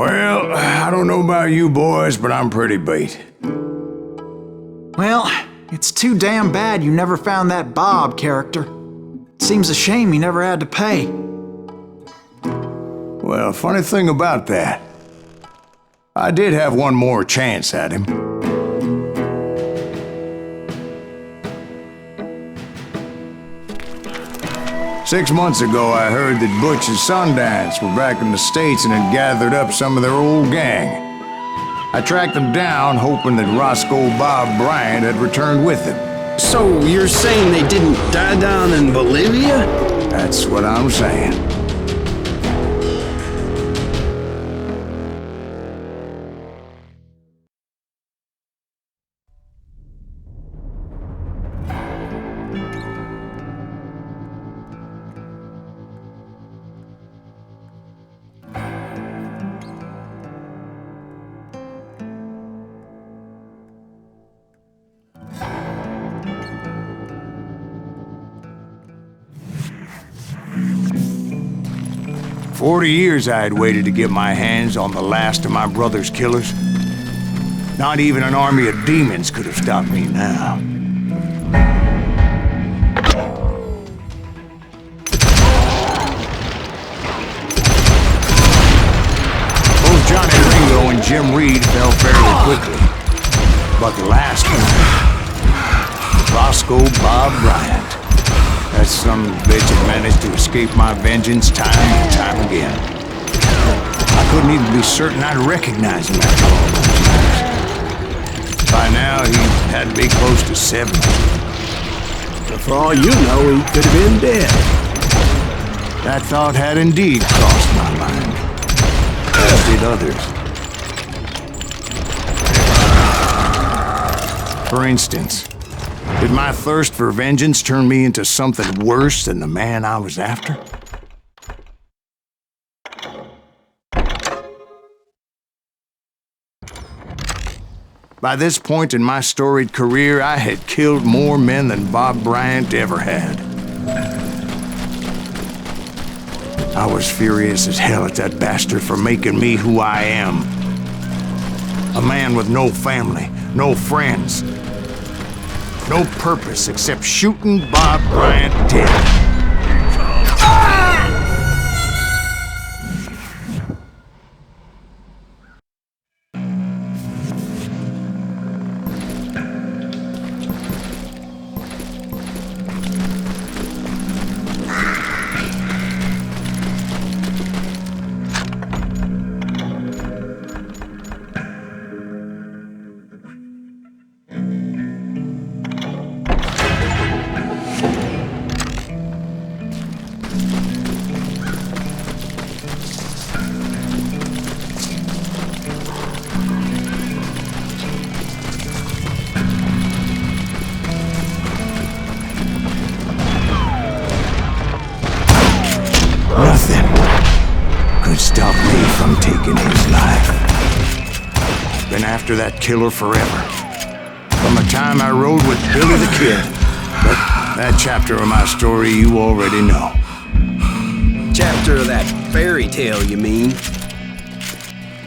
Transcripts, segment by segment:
Well, I don't know about you boys, but I'm pretty beat. Well, it's too damn bad you never found that Bob character. Seems a shame you never had to pay. Well, funny thing about that, I did have one more chance at him. Six months ago, I heard that Butch and Sundance were back in the States and had gathered up some of their old gang. I tracked them down, hoping that Roscoe Bob Bryant had returned with them. So you're saying they didn't die down in Bolivia? That's what I'm saying. 40 years I had waited to get my hands on the last of my brother's killers. Not even an army of demons could have stopped me now. Both Johnny Ringo and Jim Reed fell fairly quickly. But the last one, Roscoe Bob Bryant. That son of a bitch had managed to escape my vengeance time and time again. I couldn't even be certain I'd recognize him after all those years. By now, he had to be close to 70. But for all you know, he could have been dead. That thought had indeed crossed my mind, as did others. For instance, did my thirst for vengeance turn me into something worse than the man I was after? By this point in my storied career, I had killed more men than Bob Bryant ever had. I was furious as hell at that bastard for making me who I am. A man with no family, no friends, no purpose except shooting Bob Bryant dead. Nothing could stop me from taking his life. Been after that killer forever. From the time I rode with Billy the Kid. But that chapter of my story you already know. Chapter of that fairy tale, you mean?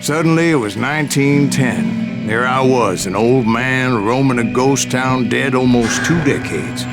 Suddenly it was 1910. There I was, an old man roaming a ghost town dead almost 2 decades.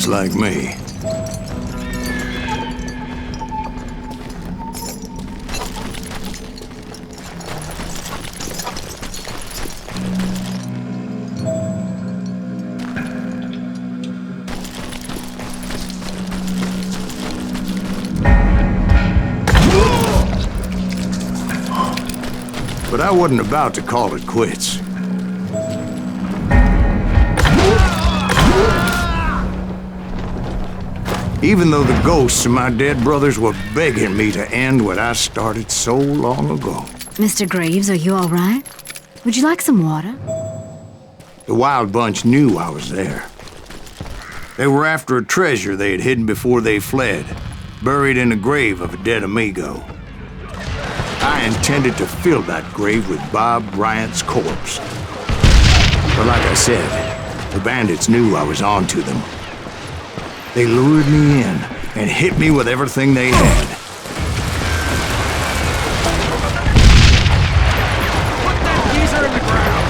kids like me. But I wasn't about to call it quits. Even though the ghosts of my dead brothers were begging me to end what I started so long ago. Mr. Graves, are you all right? Would you like some water? The Wild Bunch knew I was there. They were after a treasure they had hidden before they fled, buried in the grave of a dead amigo. I intended to fill that grave with Bob Bryant's corpse. But like I said, the bandits knew I was on to them. They lured me in and hit me with everything they had. Put that geezer in the ground!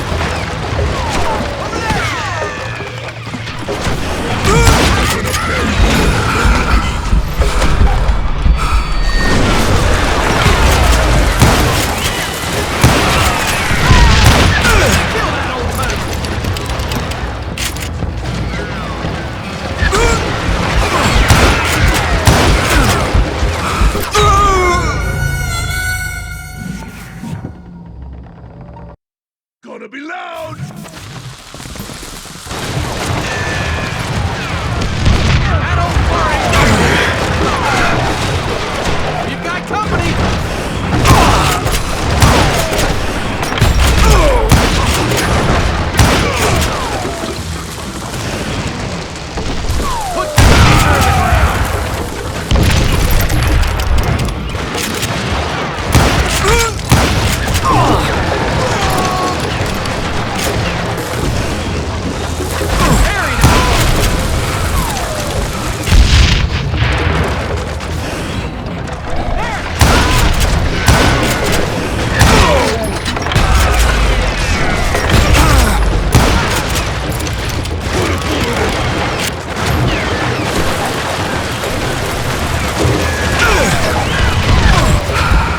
Gonna be loud! Don't worry! You've got company! Put that geezer in the ground!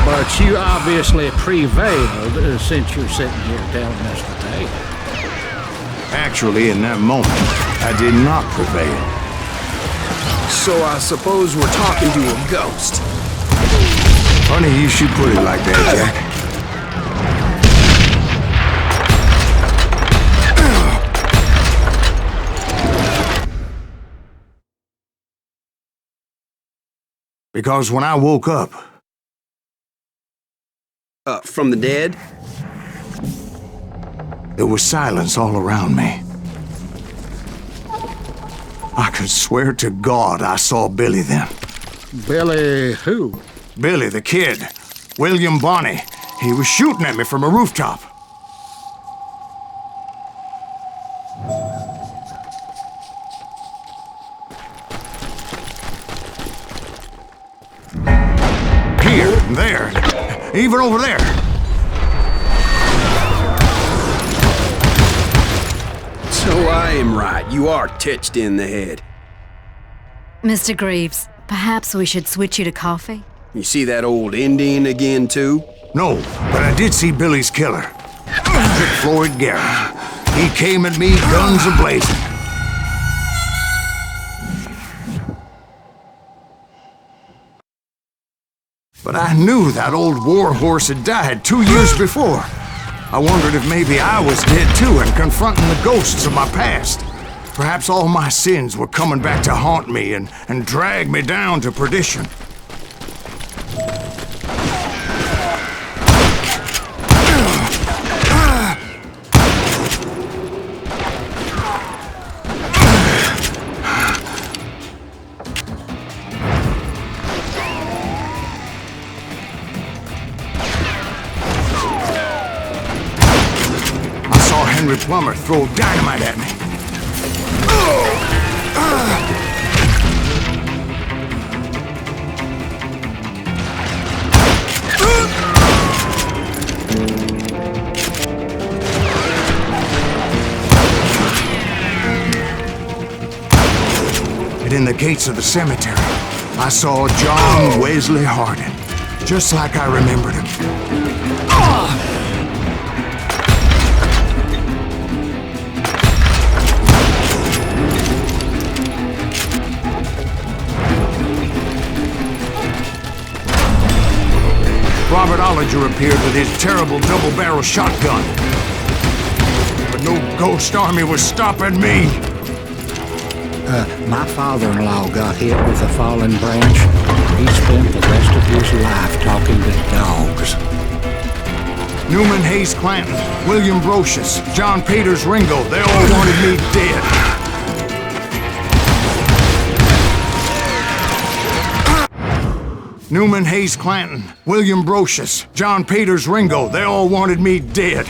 But you obviously prevailed since you're sitting here telling us today. Actually, in that moment, I did not prevail. So I suppose we're talking to a ghost. Funny you should put it like that, Jack. Because when I woke up, From the dead? there was silence all around me. I could swear to God I saw Billy then. Billy who? Billy, the kid. William Bonney. He was shooting at me from a rooftop. Here, there, even over there. So I am right. You are titched in the head. Mr. Graves, perhaps we should switch you to coffee? You see that old Indian again, too? No, but I did see Billy's killer. Floyd Garrett. He came at me, guns a-blazing. But I knew that old war horse had died 2 years before. I wondered if maybe I was dead too and confronting the ghosts of my past. Perhaps all my sins were coming back to haunt me and drag me down to perdition. Henry Plummer throw dynamite at me. in the gates of the cemetery, I saw John Wesley Hardin, just like I remembered him. Robert Ollinger appeared with his terrible double-barrel shotgun. But no ghost army was stopping me. My father-in-law got hit with a fallen branch. He spent the rest of his life talking to dogs. Newman Hayes Clanton, William Brocious, John Peters Ringo, they all wanted me dead. Newman Hayes Clanton, William Brocious, John Peters Ringo, they all wanted me dead.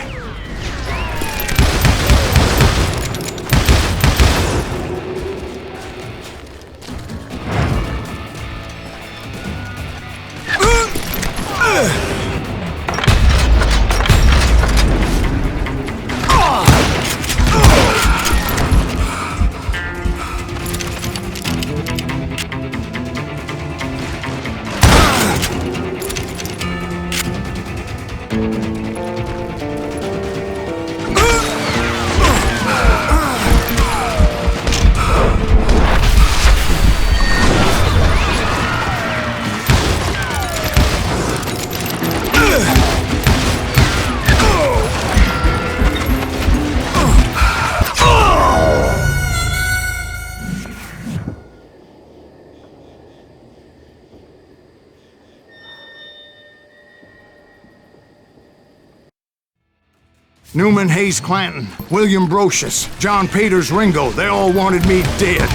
Newman Hayes Clanton, William Brocious, John Peters Ringo, they all wanted me dead.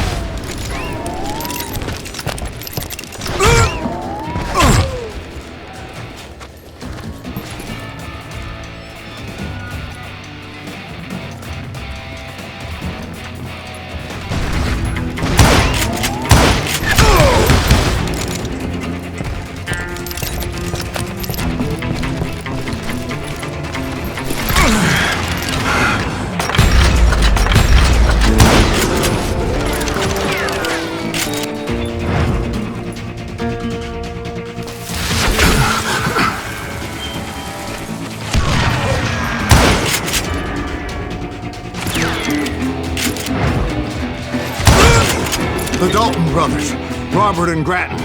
The Dalton brothers, Robert and Grattan,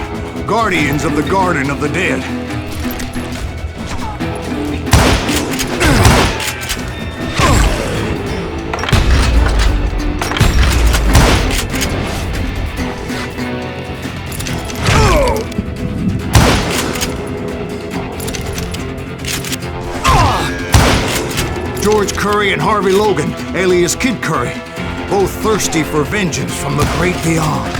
guardians of the Garden of the Dead. George Curry and Harvey Logan, alias Kid Curry, both thirsty for vengeance from the great beyond.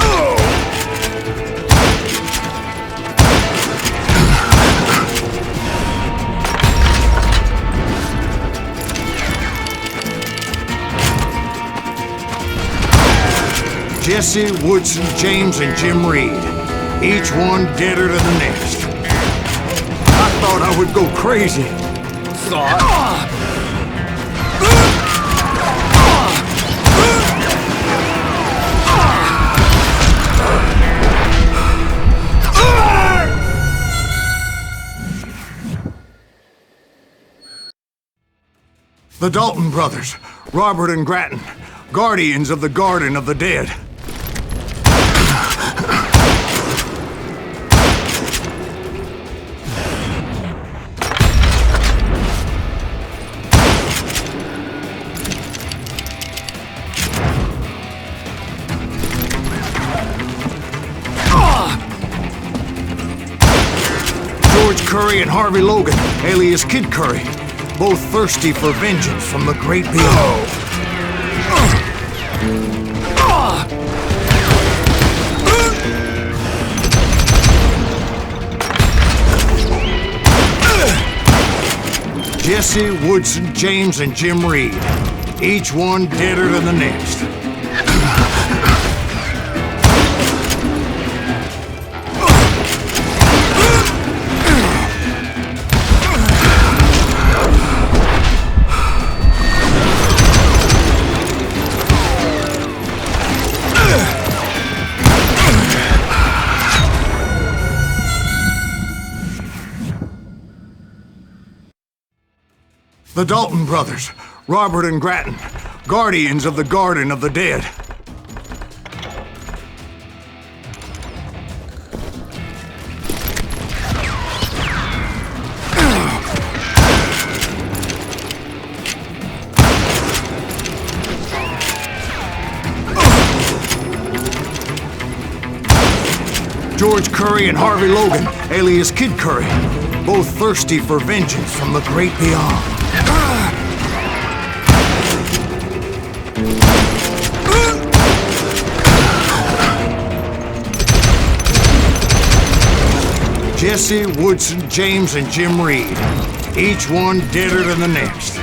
Jesse, Woodson, James, and Jim Reed, each one deader than the next. I thought I would go crazy. The Dalton brothers, Robert and Grattan, guardians of the Garden of the Dead. George Curry and Harvey Logan, alias Kid Curry, both thirsty for vengeance from the great beyond. Jesse, Woodson, James, and Jim Reed, each one deader than the next. The Dalton brothers, Robert and Grattan, guardians of the Garden of the Dead. George Curry and Harvey Logan, alias Kid Curry, both thirsty for vengeance from the great beyond. Jesse, Woodson, James, and Jim Reed, each one deader than the next.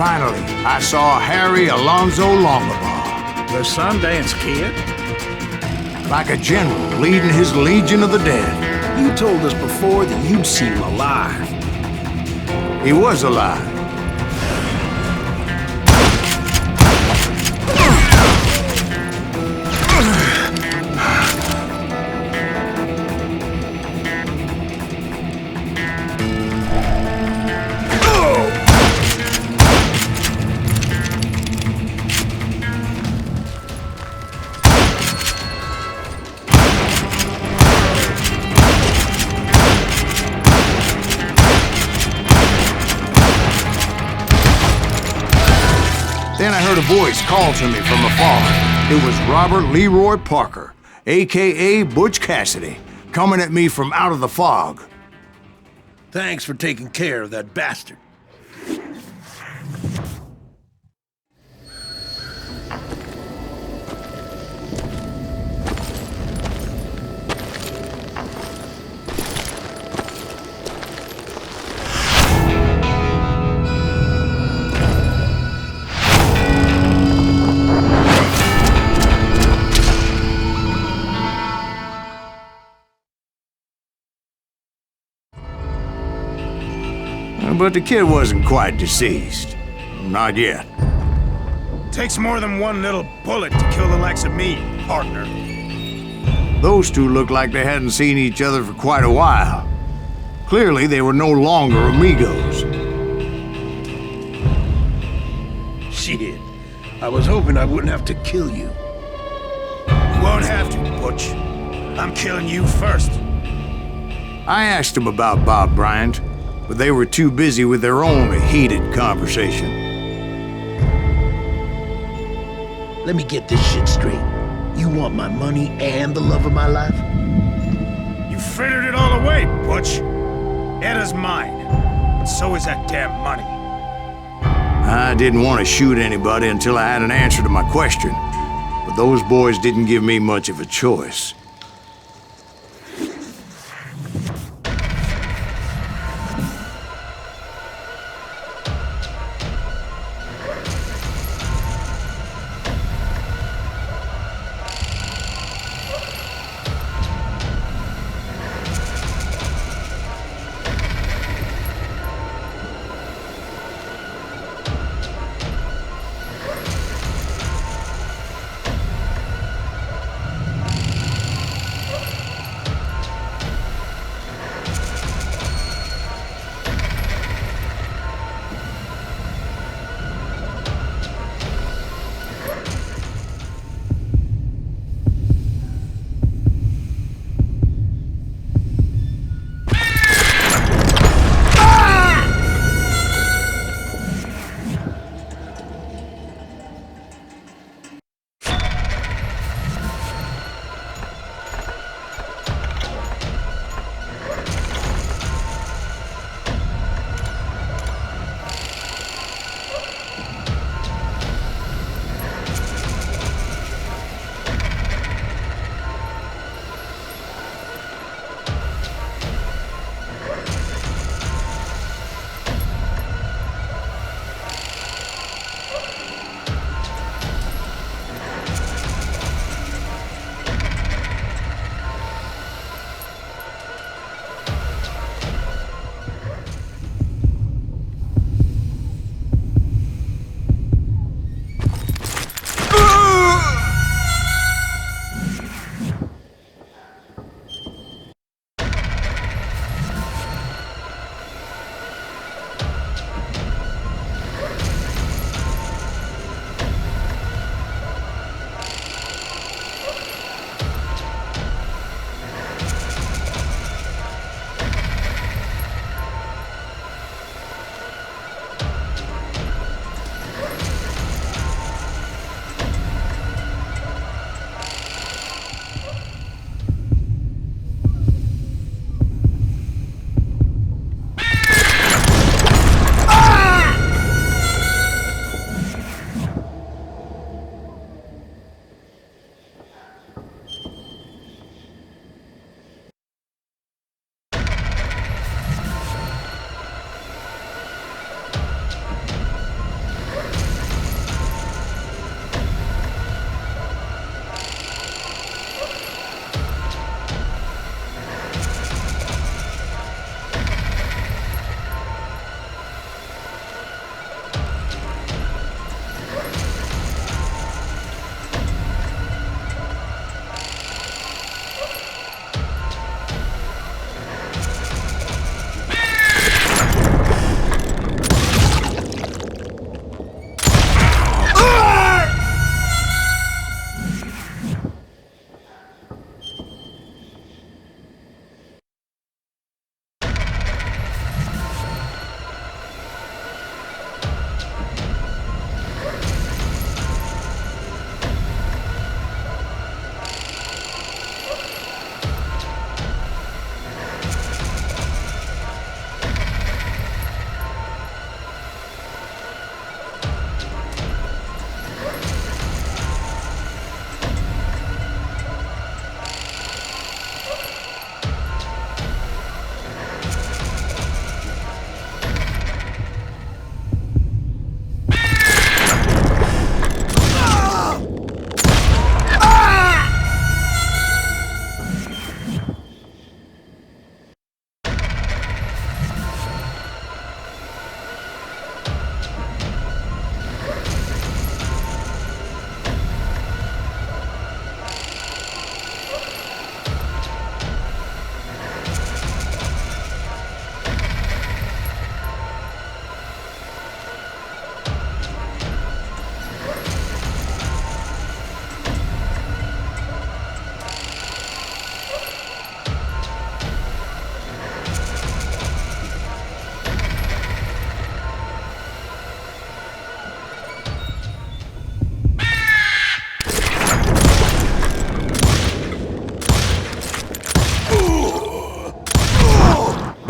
Finally, I saw Harry Alonzo Longabaugh. The Sundance Kid? Like a general leading his legion of the dead. You told us before that you'd seen him alive. He was alive. Then I heard a voice call to me from afar. It was Robert Leroy Parker, a.k.a. Butch Cassidy, coming at me from out of the fog. Thanks for taking care of that bastard. But the kid wasn't quite deceased. Not yet. Takes more than one little bullet to kill the likes of me, partner. Those two looked like they hadn't seen each other for quite a while. Clearly, they were no longer amigos. Shit. I was hoping I wouldn't have to kill you. You won't have to, Butch. I'm killing you first. I asked them about Bob Bryant, but they were too busy with their own heated conversation. Let me get this shit straight. You want my money and the love of my life? You frittered it all away, Butch. Eda's mine, but so is that damn money. I didn't want to shoot anybody until I had an answer to my question, but those boys didn't give me much of a choice.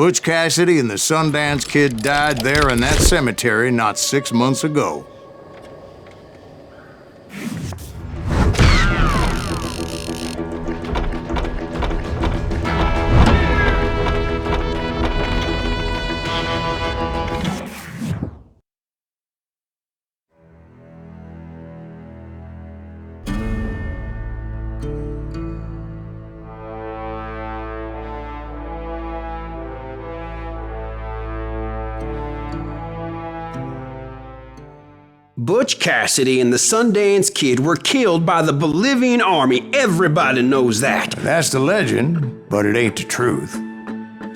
Butch Cassidy and the Sundance Kid died there in that cemetery not 6 months ago. Butch Cassidy and the Sundance Kid were killed by the Bolivian army. Everybody knows that. That's the legend, but it ain't the truth.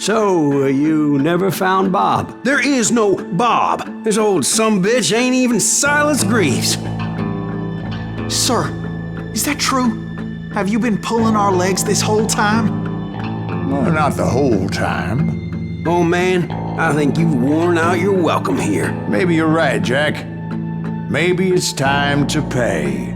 So, you never found Bob? There is no Bob. This old sumbitch ain't even Silas Greaves. Sir, is that true? Have you been pulling our legs this whole time? Well, not the whole time. Oh man, I think you've worn out your welcome here. Maybe you're right, Jack. Maybe it's time to pay.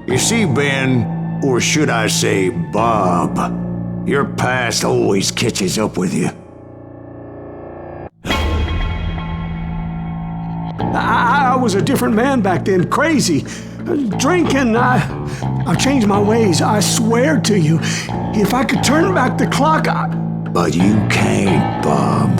You see, Ben, or should I say Bob, your past always catches up with you. I was a different man back then, crazy. Drinking, I've changed my ways, I swear to you. If I could turn back the clock, But you can't, Bob.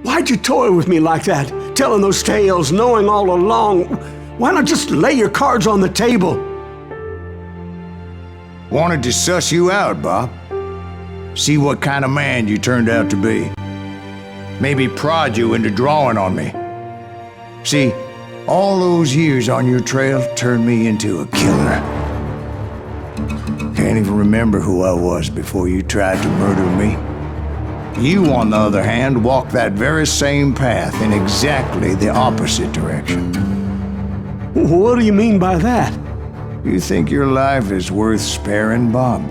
Why'd you toy with me like that? Telling those tales, knowing all along. Why not just lay your cards on the table? Wanted to suss you out, Bob. See what kind of man you turned out to be. Maybe prod you into drawing on me. See, all those years on your trail turned me into a killer. Can't even remember who I was before you tried to murder me. You, on the other hand, walked that very same path in exactly the opposite direction. What do you mean by that? You think your life is worth sparing, Bob?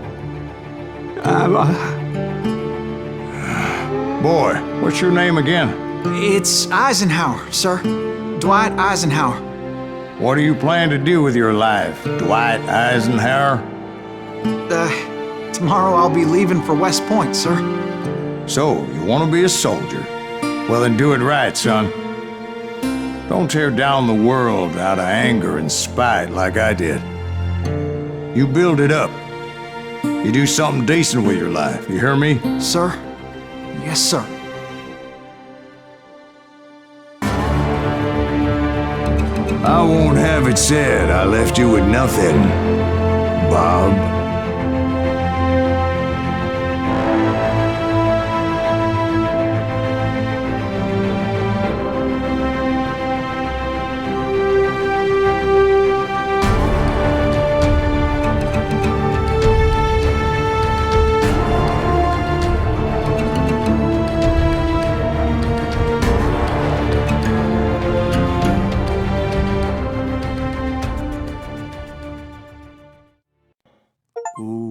Boy, what's your name again? It's Eisenhower, sir. Dwight Eisenhower. What do you plan to do with your life, Dwight Eisenhower? Tomorrow I'll be leaving for West Point, sir. So, you want to be a soldier? Well, then do it right, son. Don't tear down the world out of anger and spite like I did. You build it up. You do something decent with your life, you hear me? Sir? Yes, sir. I won't have it said I left you with nothing, Bob. Ooh.